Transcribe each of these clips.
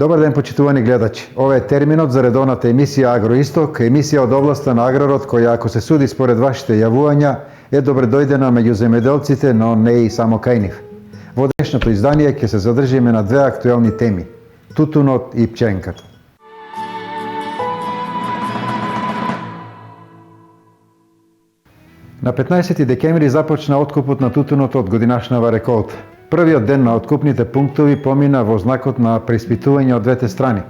Добар ден, почитувани гледачи. Ова е терминот за редовната емисија Агроисток, емисија од областа на аграрот која, ако се суди според вашите јавувања, е добредојдена меѓу земјоделците, но не и само кај нив. Во денешното издание ќе се задржиме на две актуелни теми – тутунот и пченката. На 15 декември започна откупот на тутунот од годинашнава реколта. Првиот ден на откупните пунктови помина во знакот на преиспитување од двете страни.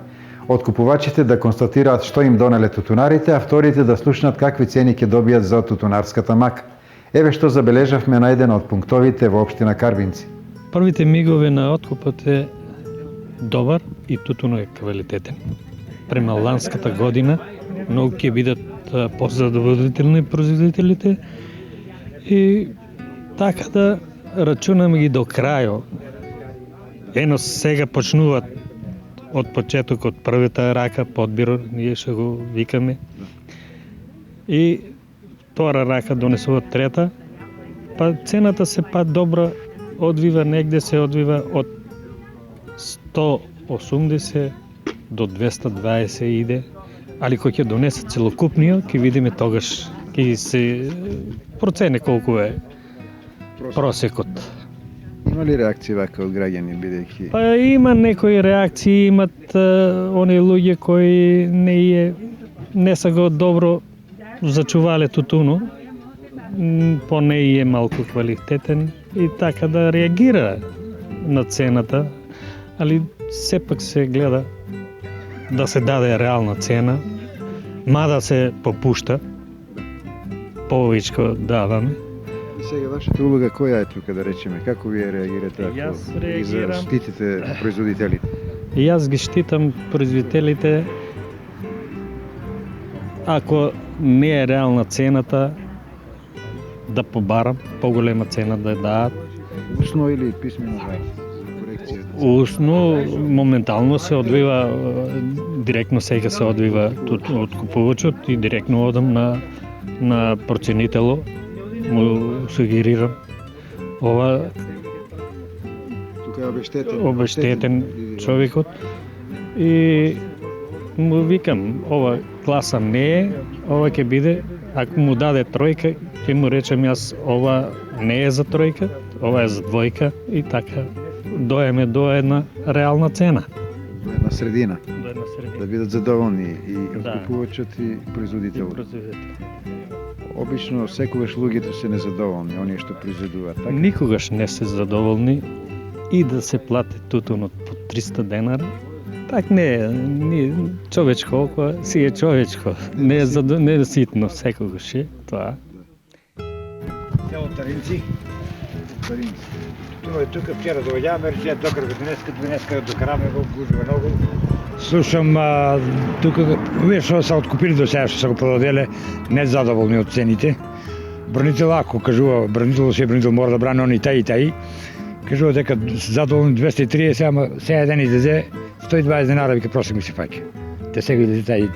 Откупувачите да констатираат што им донеле тутунарите, а вторите да слушнат какви цени ќе добијат за тутунарската мака. Еве што забележавме на еден од пунктовите во општина Карвинци. Првите мигове на откупот е добар и тутунот е квалитетен. Према ланската година многу ќе бидат позадоволителни производителите и така да рачунаме ги до крајот. Ено сега почнуваат од почеток, од првата рака, подбир, ние што го викаме. И втора рака донесува трета, па цената се па добра одвива, негде се одвива од 180 до 220 иде, али кој ќе донесе целокупниот, ќе видиме тогаш, ќе се процене колку е просекот. Има ли реакција вака од граѓани, бидејќи? Па има некои реакции, имат оние луѓе кои не са го добро зачувале тутуно, по не е малку квалитетен и така да реагира на цената, али сепак се гледа да се даде реална цена, мада се попушта, повечко даваме. И сега вашата улога која е тука, да речеме? Како вие реагирате ако штитите производителите? И јас ги штитам производителите, ако не е реална цената, да побарам поголема цена да дадат. Усно или писмено корекција? Усно моментално се одвива, директно сега се одвива од купувачот и директно одам на проценитело, му сугерирам. Ова тука е обештетен човекот и му викам, ова класа не е, ова ќе биде, ако му даде тројка, ќе му речем јас, ова не е за тројка, ова е за двојка и така доеме до една реална цена. До една средина. Да бидат задоволни и купувачот и производителот. Обично секогаш луѓето се незадоволни, оние што произведуваат, така? Никогаш не се задоволни и да се плати тутунот по 300 денара. Так не е, човечко око си е човечко, не е ситно секогаш е тоа. Село Таринци. Тоа е тука, вчера доаѓаваме, рече докараме денеска докараме го гужва многу. Слушам, тука, вие што се откупили до сега, што се го продаделе, не задоволни од цените. Бранител, ако кажува, бранител мора да бране они тај и тај, кажува дека задоволни 230, ама сега ден излезе 120 денара, вика просек ми се фаќа. Те сега излезе тај,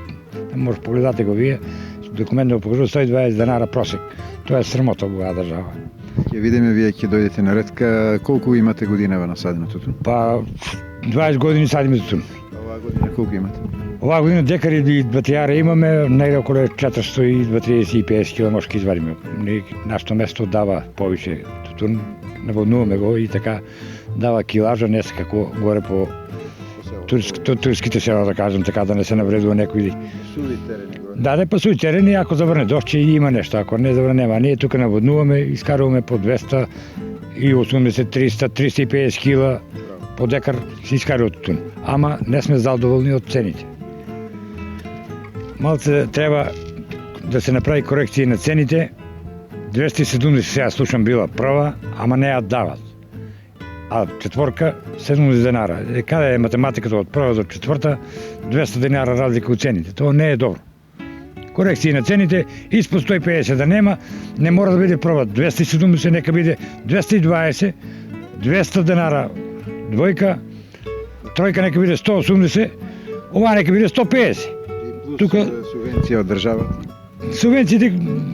може погледате го вие, документно покажува 120 денара просек. Тоа е срамота во оваа држава. Ќе видиме, вие ќе дојдете на ред. Колку имате годинава насадено тутун? Па 20 години садиме тутун. Оваа година колку имате? Оваа година декари и батијари имаме, најде околу 435 кг може ќе извадиме. Нашето место дава повише тутун, наводнуваме го и така дава килажа, не се како горе по турските села, да кажем, така да не се навредува некој. Суви терени горе? Да, па суви терени, ако заврне дожд, че има нешто, ако не заврне нема. Ние тука наводнуваме, искаруваме по 200 и 80, 300, 350 кг по декар се искарува тутун. Ама не сме задоволни од цените. Малце треба да се направи корекција на цените. 270 сега слушам била прва, ама не ја дават. А четворка 70 денара. Каде е математиката од прва до четврта? 200 денара разлика од цените. Тоа не е добро. Корекција на цените, испод 150 да нема, не мора да биде прва 270, нека биде 220, 200 денара двојка, тројка нека биде 180, ова нека биде 150. Тука субвенција од државата? Субвенциите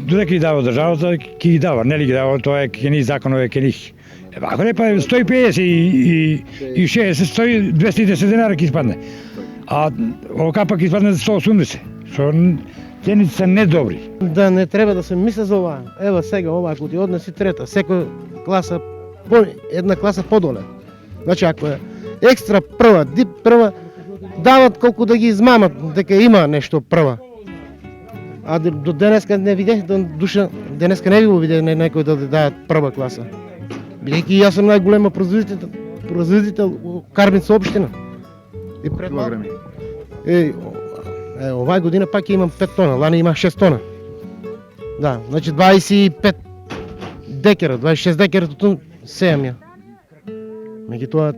додека ги дава државата, ќе ги дава, нели ги дава, тоа е ке ни законове, ке ни. Ако не па 150 и 60, 100, 210 денара ќе испадне. А ока пак испадне 180. Што цените се недобри. Да не треба да се мисли за ова. Ева сега ова ако ти однеси трета, секоја класа една класа подоле. Значи ако е екстра прва, дип прва, дават колку да ги измамат дека има нешто прва. А до денеска не видях, денеска не ви го видях некој да дадат прва класа. Бидејќи јас сум најголема производител Карбинска општина. И Килограми. Оваа година пак имам 5 тона, лани имах 6 тона. Да, значи 25 декара, 26 декара тутун сејам ја. Меѓутоа,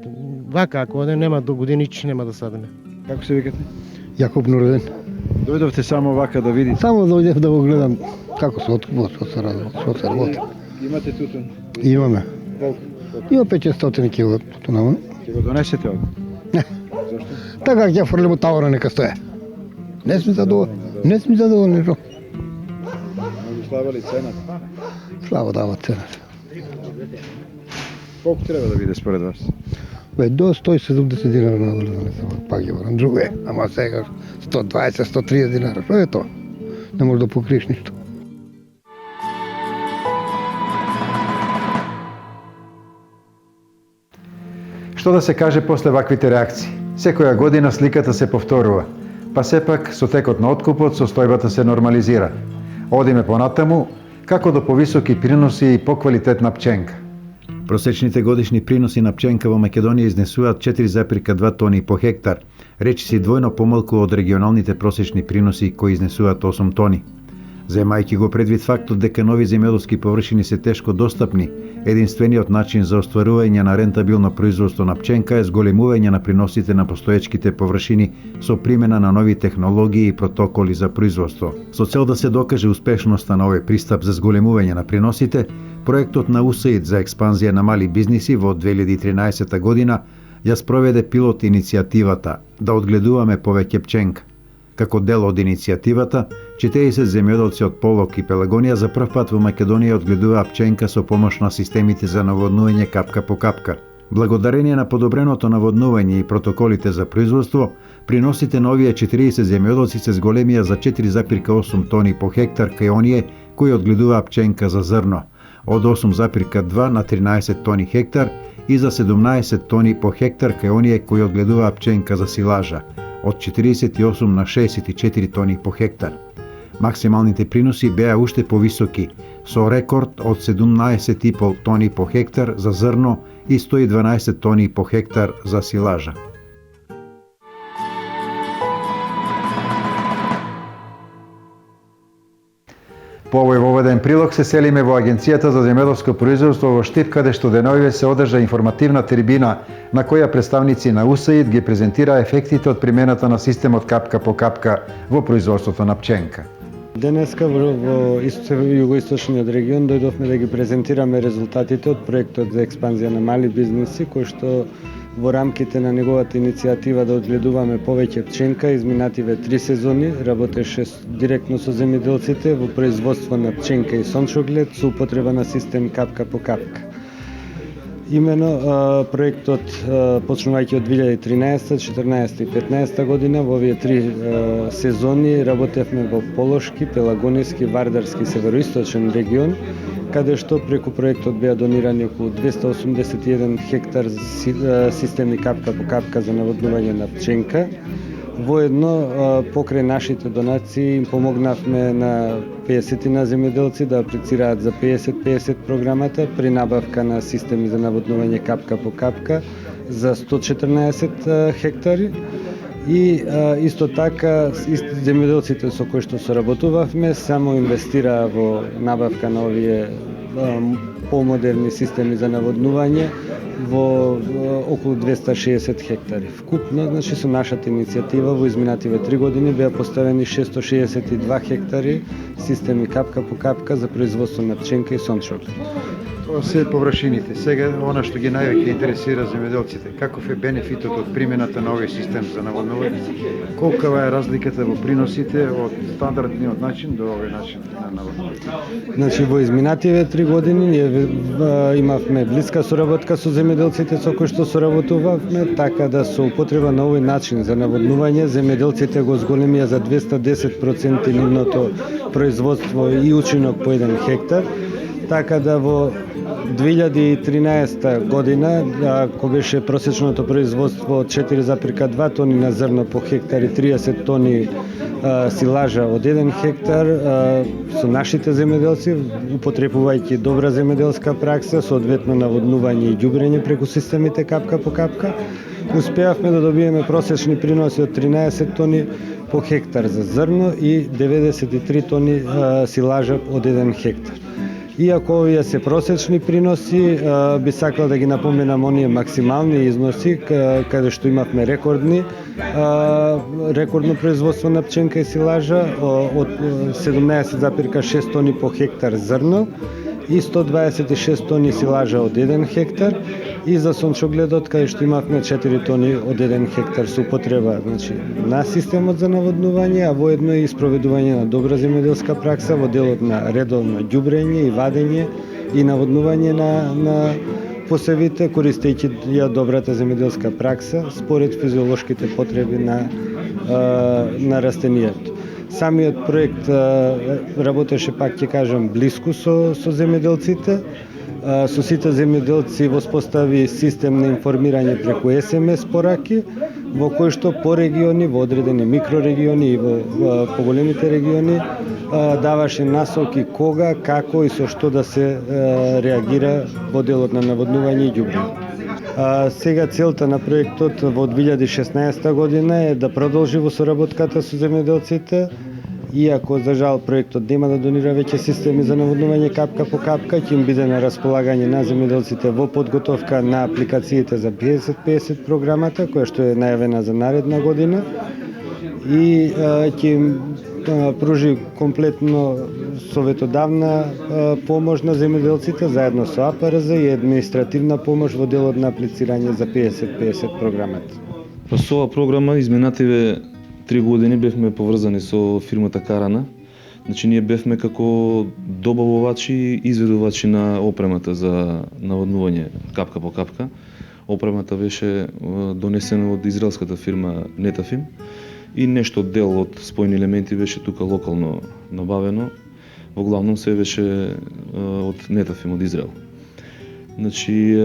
вака, ако нема до години, нема да садиме. Како се викате? Јаков Нурден. Дојдовте само вака да видите. Само дојдев да го гледам како се откупува, што се работи. Имате тутун? Имаме. Колку? Има 500 кг тутунава. Ќе го донесете од? Не. Зашто? Така ќе фрлим од тавора нека стое. Не сме задоволни. Многу слаба ли цената? Слава дава цената. Колку треба да биде според вас? Бе, до 170 динара надолу да не се пак ќе барам друге. Ама сега 120, 130 динара. Што е тоа? Не може да покриеш ништо. Што да се каже после ваквите реакции? Секоја година сликата се повторува, па сепак со текот на откупот состојбата се нормализира. Одиме понатаму, како до повисоки приноси и поквалитетна пченка. Просечните годишни приноси на пченка во Македонија изнесуваат 4,2 тони по хектар, речиси двојно помалку од регионалните просечни приноси кои изнесуваат 8 тони. Земајќи го предвид фактот дека нови земјоделски површини се тешко достапни, единствениот начин за остварување на рентабилно производство на пченка е зголемување на приносите на постоечките површини со примена на нови технологии и протоколи за производство. Со цел да се докаже успешноста на овој пристап за зголемување на приносите, проектот на УСАИД за експанзија на мали бизниси во 2013 година ја спроведе пилот иницијативата да одгледуваме повеќе пченка. Како дел од иницијативата, 40 земјоделци од Полок и Пелагонија за прв пат во Македонија одгледуваа пченка со помош на системите за наводнување капка по капка. Благодарение на подобреното наводнување и протоколите за производство, приносите на овие 40 земјоделци се зголемија за 4,8 тони по хектар кај оние кои одгледуваа пченка за зрно, од 8,2 на 13 тони хектар и за 17 тони по хектар кај оние кои одгледуваа пченка за силажа, од 48 на 64 тони по хектар. Максималните приноси беа уште повисоки, со рекорд од 17,5 тони по хектар за зрно и 112 тони по хектар за силажа. По овој воведен прилог се селиме во Агенцијата за земјоделско производство во Штип, каде што деновиве се одржа информативна трибина на која представници на УСАИД ги презентира ефектите од примената на системот капка по капка во производството на пченка. Денеска во југоисточниот регион дојдовме да ги презентираме резултатите од проектот за експанзија на мали бизниси, кој што во рамките на неговата иницијатива да одгледуваме повеќе пченка, изминативе 3 сезони, работеше директно со земјоделците во производство на пченка и сончоглед со употреба на систем капка по капка. Имено проектот почнувајќи од 2013, 14 и 15 година во овие 3 сезони работевме во Полошки, Пелагониски, Вардарски, Североисточен регион, каде што преку проектот беа донирани околу 281 хектар системи капка по капка за наводнување на пченка. Воедно, покрај нашите донации, им помогнавме на 50 на земјоделци да аплицираат за 50-50 програмата при набавка на системи за наводнување капка по капка за 114 хектари. И исто така, земјоделците со кои што соработувавме само инвестираа во набавка на овие помодерни системи за наводнување во околу 260 хектари. Вкупно, значи, со нашата иницијатива во изминативе 3 години беа поставени 662 хектари системи капка по капка за производство на пченка и сончоглед. Ова се површините. Сега, она што ги највеќе интересира земјоделците, каков е бенефитот од примената на овој систем за наводнување? Колкава е разликата во приносите од стандардниот начин до овој начин на наводнување? Значи во изминативе 3 години ние имавме блиска соработка со земјоделците со кои што соработувавме, така да со употреба на овој начин за наводнување земјоделците го зголемија за 210% нивното производство и учинок по 1 хектар, така да во 2013 година, кога беше просечното производство од 4,2 тони на зрно по хектар и 30 тони силажа од 1 хектар, со нашите земјоделци, употребувајќи добра земјоделска пракса, соодветно наводнување и ѓубрење преку системите капка по капка, успеавме да добиеме просечни приноси од 13 тони по хектар за зрно и 93 тони силажа од 1 хектар. Иако овие се просечни приноси, би сакал да ги напоменам оние максимални износи, каде што имавме рекордно производство на пченка и силажа од 17,6 тони по хектар зрно и 126 тони силажа од 1 хектар, и за сончогледот каде што имавме 4 тони од 1 хектар со употреба, значи, на системот за наводнување, а воедно и спроведување на добра земјоделска пракса во делот на редовно ѓубрење и вадење и наводнување на посевите, користејќи ја добрата земјоделска пракса според физиолошките потреби на растенијето. Самиот проект работеше, пак ќе кажам, блиску со земјоделците. Со сите земјоделци воспостави систем на информирање преку СМС пораки, во кој што по региони, во одредени микрорегиони и во поголемите региони даваше насоки кога, како и со што да се реагира во делот на наводнување и ѓубрење. Сега целта на проектот во 2016 година е да продолжи во соработката со земјоделците, иако за жал проектот нема да донира веќе системи за наводнување капка по капка, ќе им биде на располагање на земјоделците во подготовка на апликациите за 50-50 програмата, која што е најавена за наредна година, и ќе им пружи комплетно советодавна помош на земјоделците заедно со АПРЗ и административна помош во делот на аплицирање за 50-50 програмата. Со оваа програма изминативе 3 години бевме поврзани со фирмата Карана. Значи ние бевме како добавувачи и изведувачи на опремата за наводнување капка по капка. Опремата беше донесена од израелската фирма Netafim и нешто дел од спојни елементи беше тука локално набавено. Во главном се беше од Netafim од Израел. Значи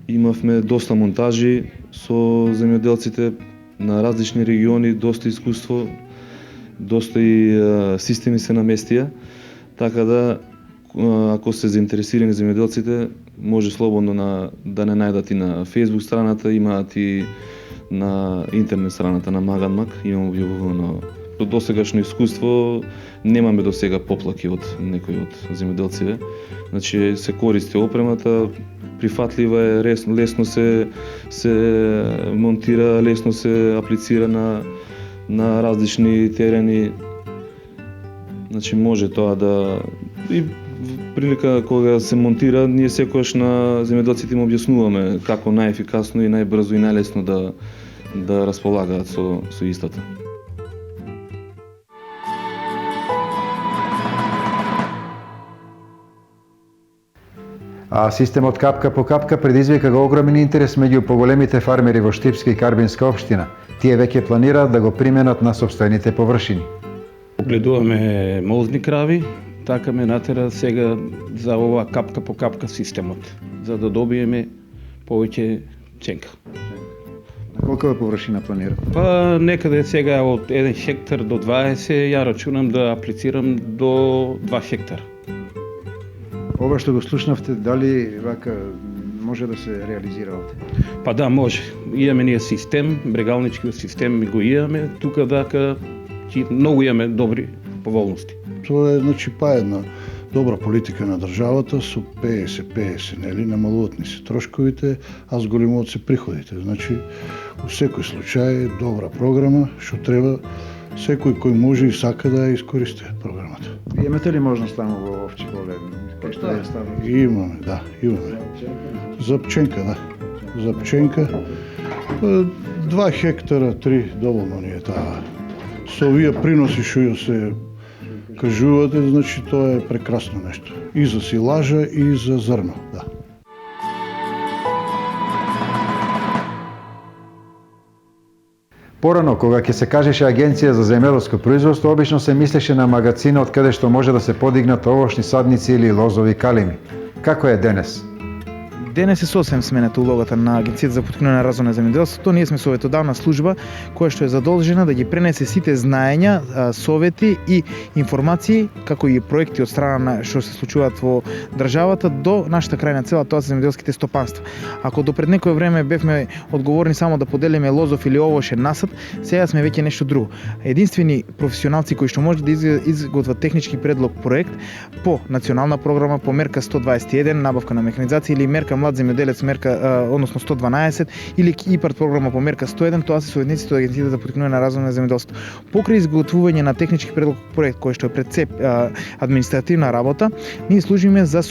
имавме доста монтажи со земјоделците на различни региони, доста искуство, доста и системи се наместија, така да ако се заинтересирани земјоделците, може слободно да не најдат и на Facebook страната, имаат и на интернет страната на Маганмак, имам објавувано досегашно искуство, немаме до сега поплаки од некој од земјоделците. Значи се користи опремата, прифатлива е, лесно се монтира, лесно се аплицира на различни терени. Значи може тоа да и прилика кога се монтира, ние секогаш на земјоделците им објаснуваме како најефикасно и најбрзо и најлесно да располагаат со истата. А системот капка по капка предизвика го огромен интерес меѓу поголемите фармери во Штипска и Карбинска општина. Тие веќе планираат да го применат на сопствените површини. Огледуваме молзни крави, така ме натера сега за ова капка по капка системот, за да добиеме повеќе пченка. На колкава површина планира? Па некаде сега од 1 хектар до 20, ја рачунам да аплицирам до 2 хектара. Ова што го слушнавте, дали вака може да се реализира овде? Па да, може. Имаме ние систем, брегалнички систем го имаме, тука вака многу имаме добри поволности. Тоа е, значи, една добра политика на државата со 50-50, нели, намалуваат ни се трошковите, а зголемуваат се приходите. Значи, во секој случај добра програма, што треба секој кој може и сака да ја искористи програмата. Имате ли можност таму во овче поле? Имаме, да, имаме. За пченка, да. За пченка. 2 хектара, 3 доволно ни е таа. Со овие приноси што ја се кажувате, значи тоа е прекрасно нешто. И за силажа и за зрно, да. Порано, кога ќе се кажеше Агенција за земјоделско производство, обично се мислеше на магазинот каде што може да се подигнат овошни садници или лозови калими. Како е денес? Денес е сосем сменета улогата на Агенцијата за поткрепување на развој на земјоделството. Ние сме советодавна служба која што е задолжена да ги пренесе сите знаења, совети и информации, како и проекти од страна на што се случуваат во државата до нашата крајна цела, тоа се земјоделските стопанства. Ако до пред некое време бевме одговорни само да поделиме лозов или овошен насад, сега сме веќе нешто друго. Единствени професионалци кои што може да изготват технички предлог проект по национална програма, по мерка 121 набавка на механизација или мерка млад земјоделец мерка односно 112 или ИПАРД програма по мерка 101, тоа се советниците од Агенцијата за поткрепување на развој на земјоделството. Покрај изготвување на технички предлог проект кој што е пред се административна работа, ние служиме за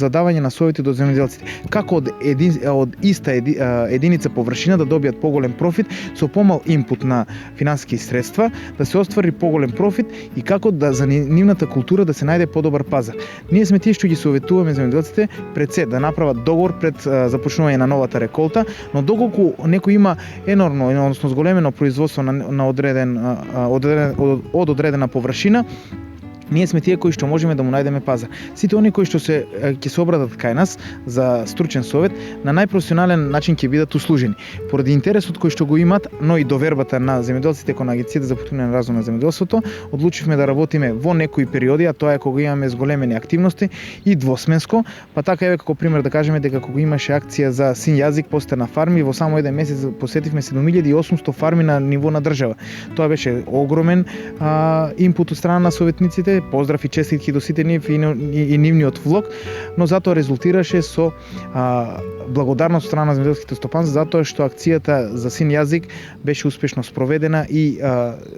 давање на совети до земјоделците. Како од иста единица површина да добијат поголем профит со помал инпут на финансиски средства, да се оствари поголем профит и како да за нивната култура да се најде подобар пазар. Ние сме тие што ги советуваме земјоделците пред се да направат договор пред започнување на новата реколта, но доколку некој има енормно, односно зголемено производство на одредена површина, ние сме тие кои што можеме да му најдеме пазар. Сите они кои што ќе се обратат кај нас за стручен совет, на најпрофесионален начин ќе бидат услужени. Поради интересот кој што го имат, но и довербата на земјоделците кон Агенцијата за поткрепување на развој на земјоделството, одлучивме да работиме во некои периоди, а тоа е кога имаме зголемени активности и двосменско, па така еве како пример да кажеме дека кога имаше акција за син јазик постана фарми, во само еден месец посетивме 7800 фарми на ниво на држава. Тоа беше огромен инпут од страна на советниците. Поздрав и честитки до сите нив и нивниот влог, но затоа резултираше со благодарност од страна на земјоделските стопанства затоа што акцијата за син јазик беше успешно спроведена и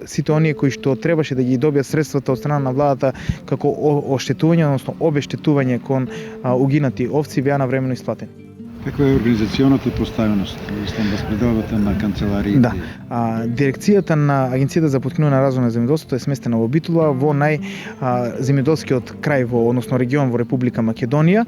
сите оние кои што требаше да ги добијат средствата од страна на владата како оштетување, односно обештетување кон угинати овци беа навремено исплатени. Каква е организационата поставеност, распределбата на канцелариите? Да, дирекцијата на Агенцијата за поткрепување на развој на земјоделството е сместена во Битола, во земјоделскиот крај односно регион во Република Македонија,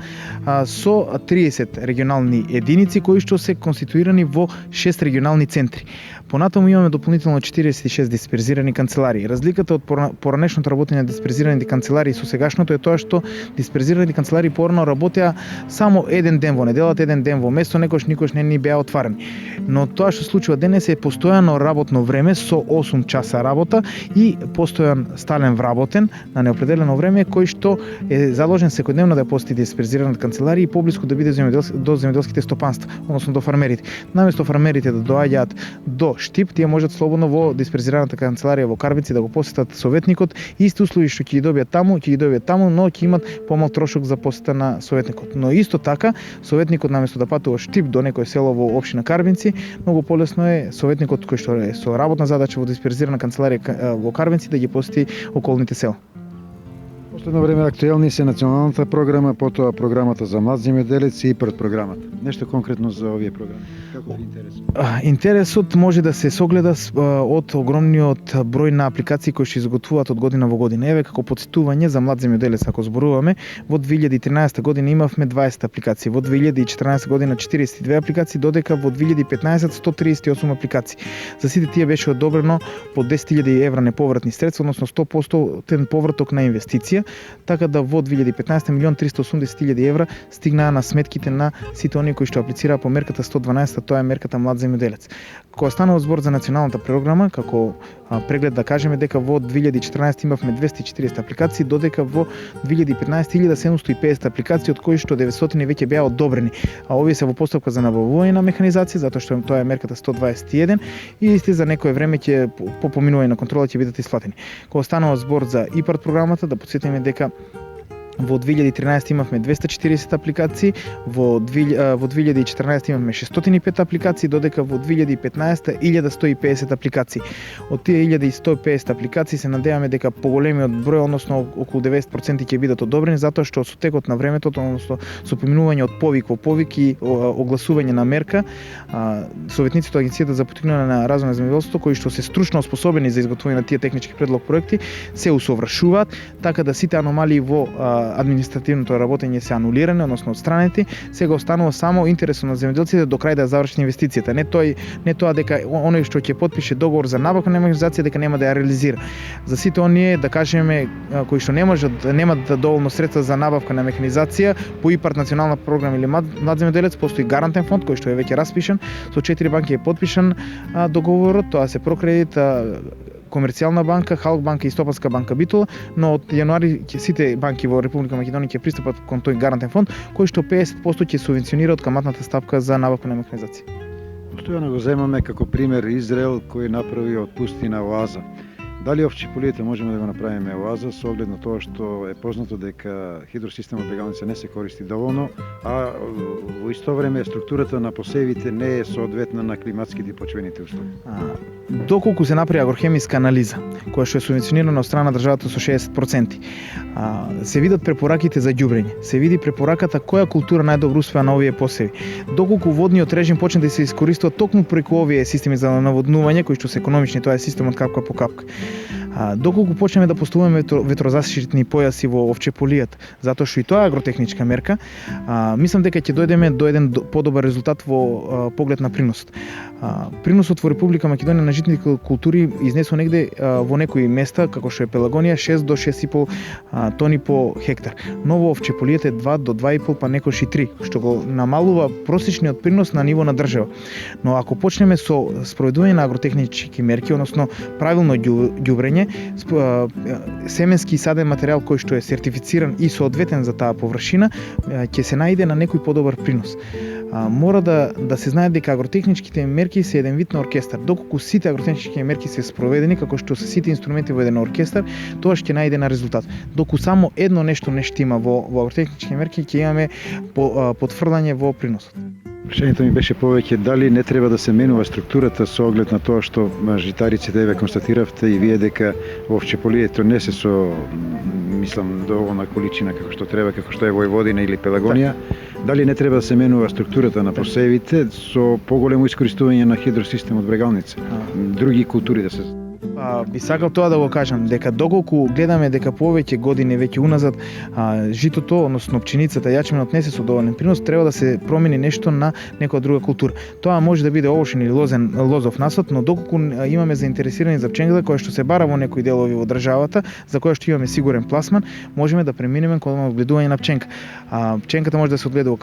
со 30 регионални единици кои што се конституирани во 6 регионални центри. Понатаму имаме дополнително 46 дисперзирани канцеларии. Разликата од поранешното работење на дисперзираните канцеларии со сегашното е тоа што дисперзираните канцеларии порано работеа само еден ден во неделата, еден ден во место, никош не ни беа отварени. Но тоа што случува денес е постојано работно време со 8 часа работа и постојан стален вработен на неопределено време кој што е заложен секојдневно да посети дисперзираните канцеларии и поблиску да биде до земјоделските стопанства, односно до фармерите. Наместо фармерите да доаѓаат до Штип, тие можат слободно во дисперзираната канцеларија во Карбици да го посетат советникот, исти услови што ќе ги добијат таму, но ќе имат помал трошок за посета на советникот. Но исто така, советникот наместо да патува Штип до некој село во општина Карбинци, многу полесно е советникот кој што е со работна задача во дисперзирана канцеларија во Карбинци да ги посети околните села. Последно време актуелни се националната програма, потоа програмата за млад земјоделец и ИПАРД програмата. Нешто конкретно за овие програми? Како ви интересот? Интересот може да се согледа од огромниот број на апликации кои се изготвуваат од година во година. Еве како потсетување за млад земјоделец ако зборуваме, во 2013 година имавме 20 апликации, во 2014 година 42 апликации, додека во 2015 138 апликации. За сите тие беше одобрено по 10.000 евра неповратни средства, односно 100% повраток на инвестиција, така да во 2015 1.380.000 евра стигнаа на сметките на сите оние кои што аплицираа по мерката 112, тоа е мерката млад земјоделец. Кога станува збор за националната програма, како преглед да кажеме дека во 2014 имавме 240 апликации, додека во 2015 1750 апликации, од кои што 900 веќе беа одобрени. А овие се во постапка за набавување на механизација, затоа што тоа е мерката 121 и исти за некое време ќе по поминување на контрола ќе бидат исплатени. Кога станува збор за ИПАРД програмата, да потсетиме дека Во 2013 имавме 240 апликации, во 2014 имавме 605 апликации, додека во 2015 1150 апликации. Од тие 1150 апликации се надеваме дека поголемиот број, односно околу 90% ќе бидат одобрени, затоа што со текот на времето, односно со поминување од повик во повик и огласување на мерка, советниците од Агенцијата за поттикнување на развој на земјоделството, кои што се стручно оспособени за изготвување на тие технички предлог проекти, се усовршуваат, така да сите аномалии во административното работење се анулирани, односно отстранети. Сега останува само интересот на земјоделците до крај да заврши инвестицијата. Не тоа дека оној што ќе потпише договор за набавка на механизација дека нема да ја реализира. За сите оние, да кажеме, кои што немат доволно средства за набавка на механизација по ИПАРД национална програма или млад земјоделец, постои гарантен фонд кој што е веќе распишан, со 4 банки е потпишан договорот, тоа се Прокредит, Комерцијална банка, Халк банка и Стопанска банка Битола, но од јануари сите банки во Република Македонија ќе пристапат кон тој гарантен фонд, кој што 50% ќе субвенционира од каматната стапка за набавка на механизација. Постојано го земаме како пример Израел кој направи од пустина оаза. Дали овчеполијата можеме да го направиме оаза со оглед на тоа што е познато дека хидросистемот Брегалница не се користи доволно, а во исто време структурата на посевите не е соодветна на климатските и почвените услови? Доколку се направи агрохемиска анализа, која што е субвенционирана од страна на државата со 60%, се видат препораките за ѓубрење, се види препораката која култура најдобро успеа на овие посеви. Доколку водниот режим почне да се искористува токму преку овие системи за наводнување, кои што се економични, тоа е системот капка по капка. Доколку почнеме да поставуваме ветрозащитни појаси во овчеполијата, затоа што и тоа е агротехничка мерка, мислам дека ќе дојдеме до еден подобар резултат во поглед на приносот. Приносот во Република Македонија на житни култури изнесува негде во некои места, како што е Пелагонија, 6 до 6,5 тони по хектар. Но во овчеполијата е 2 до 2,5, па некош и 3, што го намалува просечниот принос на ниво на држава. Но ако почнеме со спроведување на агротехнички мерки, односно правилно ѓубрење, семенски и саден материјал кој што е сертифициран и соодветен за таа површина, ќе се најде на некој подобар принос. Мора да се знае дека агротехничките мерки се еден вид на оркестар. Доколку сите агротехнички мерки се спроведени, како што се сите инструменти во еден оркестар, тоа ќе најде на резултат. Доколку само едно нешто не штима во агротехнички мерки, ќе имаме потврдање во приносот. Прашањето ми беше повеќе дали не треба да се менува структурата со оглед на тоа што житариците еве констатиравте и вие дека во овчеполието не се со доволна количина како што треба, како што е Војводина или Пелагонија. Дали не треба да се менува структурата на посевите со поголемо искористување на хидросистемот Брегалница? Други култури да се... Би сакал тоа да го кажам, дека доколку гледаме дека повеќе години веќе уназад житото, односно пченицата, јачменот не се со доволен принос, треба да се промени нешто на некоја друга култура. Тоа може да биде овошен или лозов насад, но доколку имаме заинтересирани за пченката која што се бара во некои делови во државата, за која што имаме сигурен пласман, можеме да преминеме кон одгледување на пченка. Пченката може да се одгледува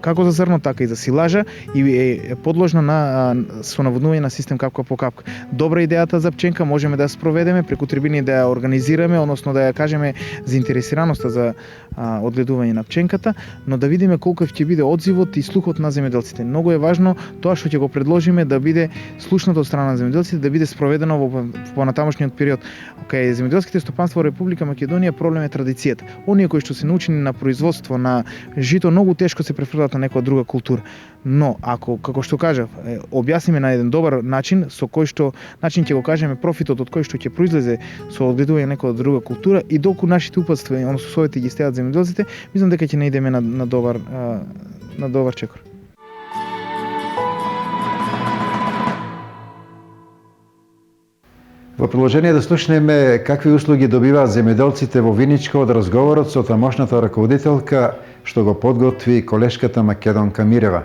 како за зрно, така и за силажа и е подложна на со наводнување на систем капка по капка. Добра идејата за пченка можеме да спроведеме преку трибини, да ја организираме, односно да ја кажеме заинтересираноста за одгледување на пченката, но да видиме колку ќе биде одзивот и слухот на земјоделците. Многу е важно тоа што ќе го предложиме да биде слушнато од страна на земјоделците, да биде спроведено во понатамошниот период. Кај земјоделските стопанства во Република Македонија проблем е традицијата. Оние кои што се научени на производство на жито многу тешко се префрлат на некоја друга култура. Но ако, како што кажав, објасниме на еден добар начин, со кој што начин ќе го кажеме профитот од кој што ќе произлезе со одгледување на некоја друга култура и доколку нашите упатства, односно совети ги стеат земјоделците, мислам дека ќе најдеме на добар чекор. Во продолжение да слушнеме какви услуги добиваат земјоделците во Виничко од разговорот со тамошната раководителка што го подготви колешката Македонка Мирева.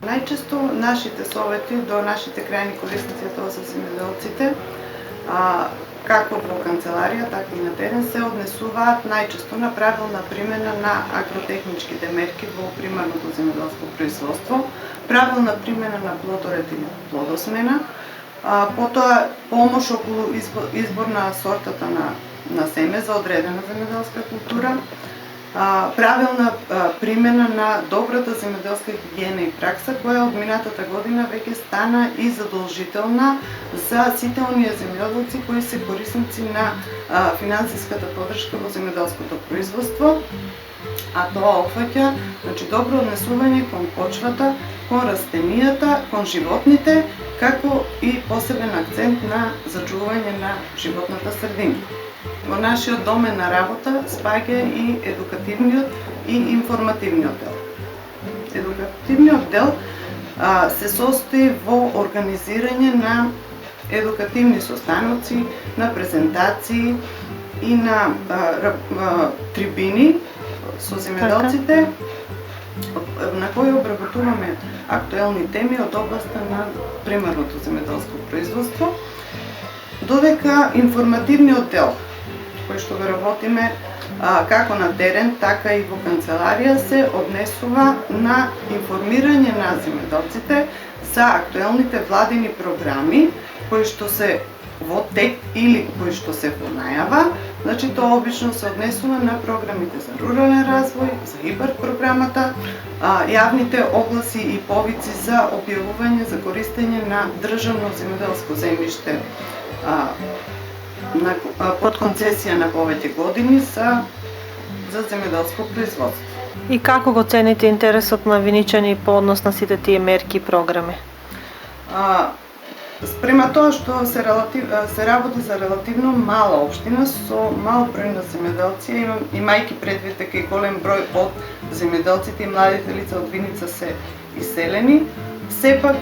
Најчесто нашите совети до нашите крајни корисници, тоа се земјоделците, како во канцеларија, така и на терен, се однесуваат најчесто на правилна примена на агротехничките мерки во примарното земјоделско производство, правилна примена на плодоред или плодосмена, потоа помош околу избор на сортата на семе за одредена земјоделска култура, правилна примена на добрата земјоделска хигиена и пракса, која од минатата година веќе стана и задолжителна за сите оние земјоделци кои се корисници на финансиската поддршка во земјоделското производство, а тоа опфаќа добро однесување кон почвата, кон растенијата, кон животните, како и посебен акцент на зачувување на животната средина. Во нашиот домен на работа спаѓа и едукативниот и информативниот дел. Едукативниот дел се состои во организирање на едукативни состаноци, на презентации и на трибини со земјоделците, на кои обработуваме актуелни теми од областа на примарното земјоделско производство, додека информативниот дел, кој што го работиме како на терен, така и во канцеларија, се однесува на информирање на земјоделците за актуелните владини програми кои што се во тек или кои што се во најава. Значи, тоа обично се однесува на програмите за рурален развој, за ИПАРД програмата, јавните огласи и повици за објавување за користење на државно земјоделско земјиште под концесија на повеќе години за земјоделско производство. И како го цените интересот на виничани по однос на сите тие мерки и програми? Спрема тоа што се работи за релативно мала општина со мал број на земјоделци, имајќи предвид дека и голем број од земјоделците и младите лица од Виница се иселени, сепак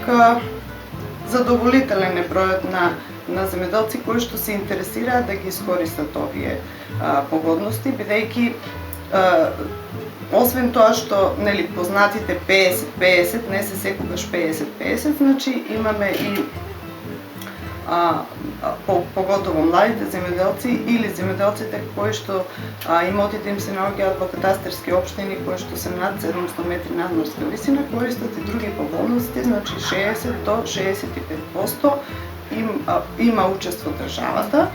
задоволителен е бројот на земјоделци кои што се интересираат да ги искористат овие погодности, бидејќи освен тоа што познатите 50-50 не се секогаш 50-50, значи имаме и поготово младите земјоделци или земјоделците кои што имотите им се наоѓаат во катастарски општини кои што се над 700 метри надморска висина, користат и други погодности, значи 60 до 65% има учество државата,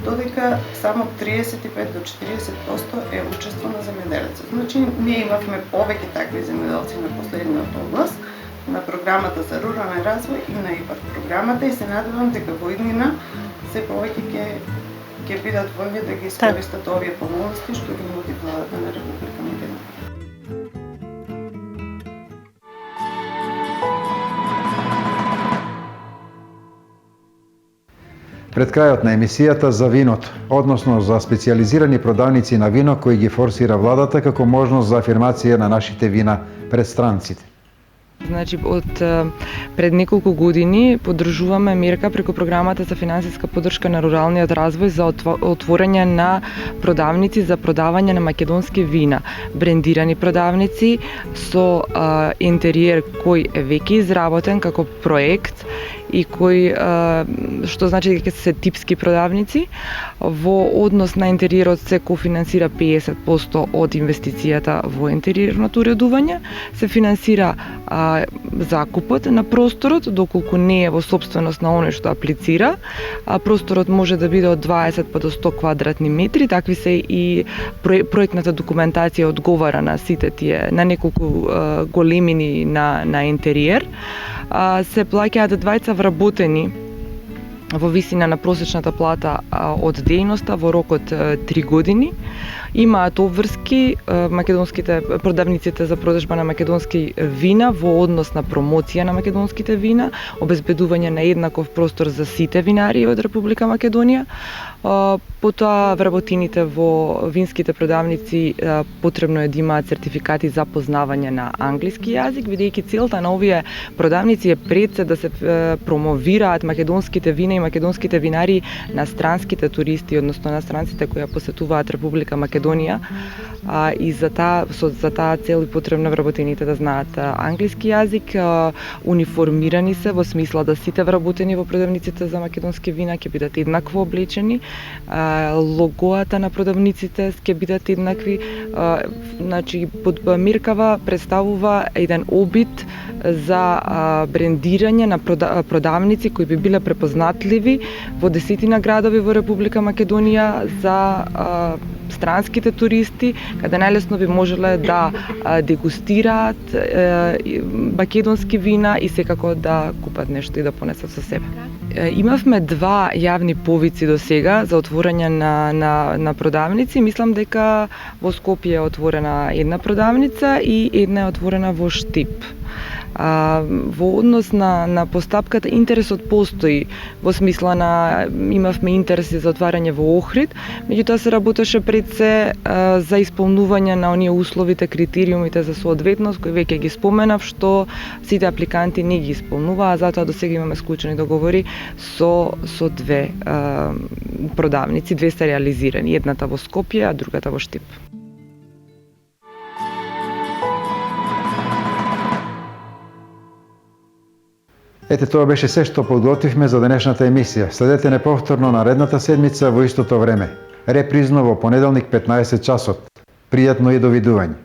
додека само 35 до 40% е учество на земјоделецот. Значи, ние имавме повеќе такви земјоделци на последниот оглас, на програмата за рурален развој и на ИПАРД програмата, и се надевам дека во иднина се повеќе ќе бидат вољни да ги искористат овие помолности што ги нуди владата на Република Македонија. Пред крајот на емисијата за виното, односно за специјализирани продавници на вино кои ги форсира владата како можност за афирмација на нашите вина пред странците. Значи, од пред неколку години поддржуваме мерка преку програмата за финансиска поддршка на руралниот развој за отворање на продавници за продавање на македонски вина, брендирани продавници со интериер кој е веќе изработен како проект и кој што значи дека се типски продавници. Во однос на интериерот се кофинансира 50% од инвестицијата во интериерното уредување, се финансира закупот на просторот доколку не е во сопственост на оној што аплицира. Просторот може да биде од 20 па до 100 квадратни метри, такви се и проектната документација одговара на сите тие, на неколку големини на интериер. Се плаќаат двајца вработени во висина на просечната плата од дејноста во рок од 3 години. Имаат обврски македонските продавниците за продажба на македонски вина во однос на промоција на македонските вина, обезбедување на еднаков простор за сите винари од Република Македонија. Потоа вработените во винските продавници потребно е да имаат сертификати за познавање на англиски јазик, бидејќи целта на овие продавници е пред се да се промовираат македонските вина и македонските винари на странските туристи, односно на странците кои ја посетуваат Република Македонија, и за таа цел е потребно вработените да знаат англиски јазик. Униформирани се во смисла да сите вработени во продавниците за македонски вина ќе бидат еднакво облечени, логоата на продавниците ќе бидат еднакви. Значи, меркава представува еден обид за брендирање на продавници кои би биле препознатливи во 10 градови во Република Македонија за странските туристи, каде најлесно би можеле да дегустираат македонски вина и секако да купат нешто и да понесат со себе. Имавме 2 јавни повици до сега за отворање на продавници. Мислам дека во Скопје е отворена една продавница и една е отворена во Штип. Во однос на постапката, интересот постои, во смисла на имавме интереси за отварање во Охрид, меѓутоа се работеше пред се за исполнување на оние условите, критериумите за соодветност, кои веќе ги споменав, што сите апликанти не ги исполнуваа, затоа до сега имаме склучени договори со 2 продавници, 2 се реализирани, едната во Скопје, а другата во Штип. Ете, тоа беше се што подготвивме за денешната емисија. Следете не повторно наредната седмица во истото време. Репризно во понеделник 15 часот. Пријатно и довидување.